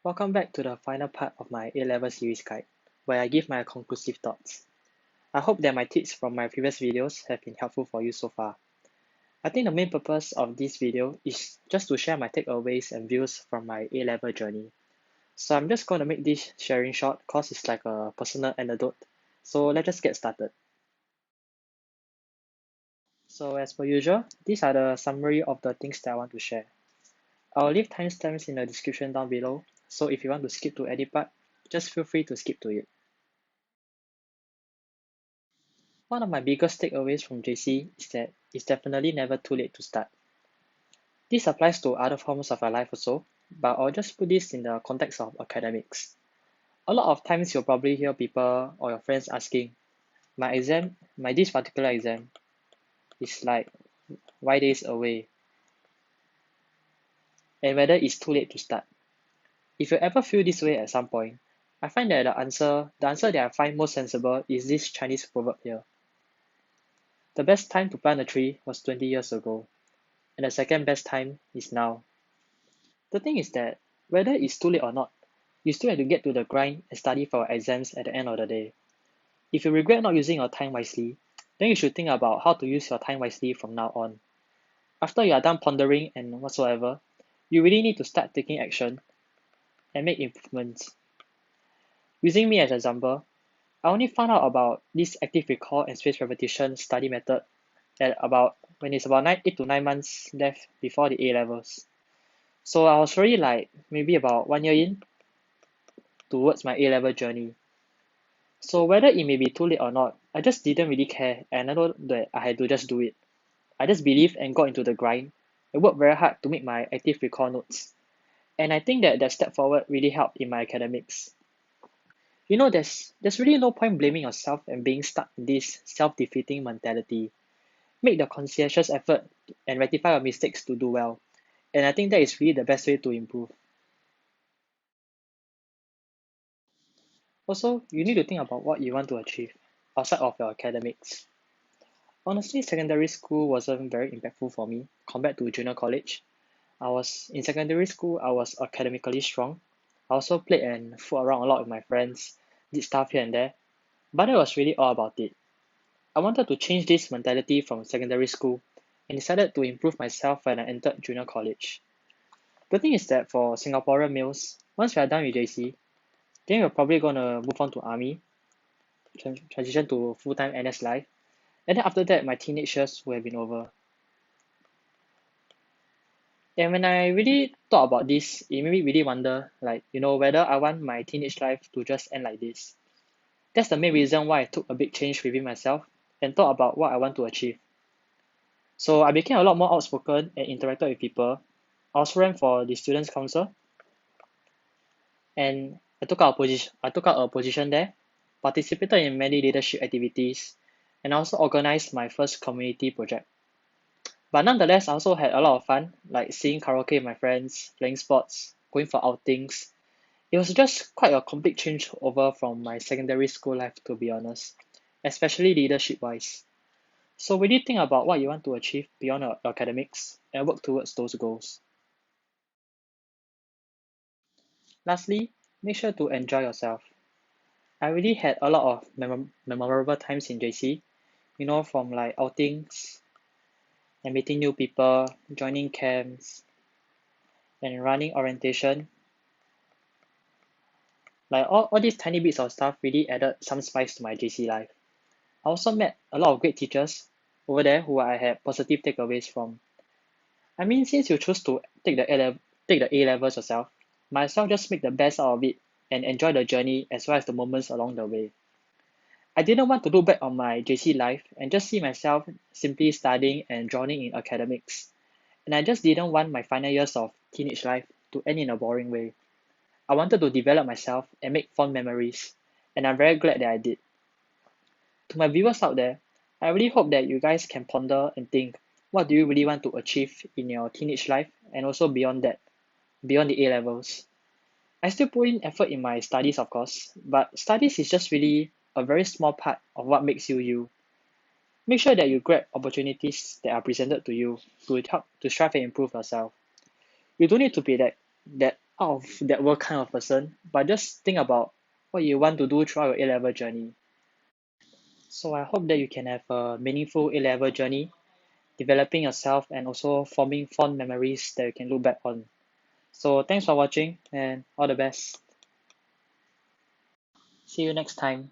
Welcome back to the final part of my A-level series guide, where I give my conclusive thoughts. I hope that my tips from my previous videos have been helpful for you so far. I think the main purpose of this video is just to share my takeaways and views from my A-level journey. So I'm just going to make this sharing short cause it's like a personal anecdote. So let's just get started. So as per usual, these are the summary of the things that I want to share. I'll leave timestamps in the description down below, so if you want to skip to any part, just feel free to skip to it. One of my biggest takeaways from JC is that it's definitely never too late to start. This applies to other forms of our life also, but I'll just put this in the context of academics. A lot of times you'll probably hear people or your friends asking, my this particular exam is like Y days away, and whether it's too late to start. If you ever feel this way at some point, I find that the answer that I find most sensible is this Chinese proverb here. The best time to plant a tree was 20 years ago, and the second best time is now. The thing is that whether it's too late or not, you still have to get to the grind and study for exams at the end of the day. If you regret not using your time wisely, then you should think about how to use your time wisely from now on. After you are done pondering and whatsoever, you really need to start taking action and make improvements. Using me as an example, I only found out about this active recall and spaced repetition study method at about when it's about 8 to 9 months left before the A levels. So I was already like maybe about 1 year in towards my A level journey. So whether it may be too late or not, I just didn't really care and I know that I had to just do it. I just believed and got into the grind. I worked very hard to make my active recall notes. And I think that step forward really helped in my academics. There's really no point blaming yourself and being stuck in this self-defeating mentality. Make the conscientious effort and rectify your mistakes to do well. And I think that is really the best way to improve. Also, you need to think about what you want to achieve outside of your academics. Honestly, secondary school wasn't very impactful for me compared to junior college. In secondary school, I was academically strong. I also played and fooled around a lot with my friends, did stuff here and there, but that was really all about it. I wanted to change this mentality from secondary school and decided to improve myself when I entered junior college. The thing is that for Singaporean males, once we are done with JC, then we're probably gonna move on to army, transition to full-time NS life, and then after that, my teenage years will have been over. And when I really thought about this, it made me really wonder, whether I want my teenage life to just end like this. That's the main reason why I took a big change within myself and thought about what I want to achieve. So I became a lot more outspoken and interacted with people. I also ran for the students' council, and I took out a position there, participated in many leadership activities, and I also organized my first community project. But nonetheless, I also had a lot of fun, like singing karaoke with my friends, playing sports, going for outings. It was just quite a complete change over from my secondary school life, to be honest, especially leadership wise. So really think about what you want to achieve beyond your academics and work towards those goals. Lastly, make sure to enjoy yourself. I really had a lot of memorable times in JC, from like outings and meeting new people, joining camps, and running orientation. Like all these tiny bits of stuff really added some spice to my JC life. I also met a lot of great teachers over there who I had positive takeaways from. I mean, since you choose to take the A levels yourself, might as well just make the best out of it and enjoy the journey as well as the moments along the way. I didn't want to look back on my JC life and just see myself simply studying and drowning in academics. And I just didn't want my final years of teenage life to end in a boring way. I wanted to develop myself and make fond memories, and I'm very glad that I did. To my viewers out there, I really hope that you guys can ponder and think, what do you really want to achieve in your teenage life and also beyond that, beyond the A levels. I still put in effort in my studies, of course, but studies is just really a very small part of what makes you you. Make sure that you grab opportunities that are presented to you to help to strive and improve yourself. You don't need to be that out of that world kind of person, but just think about what you want to do throughout your A-level journey. So I hope that you can have a meaningful A-level journey, developing yourself and also forming fond memories that you can look back on. So thanks for watching and all the best. See you next time.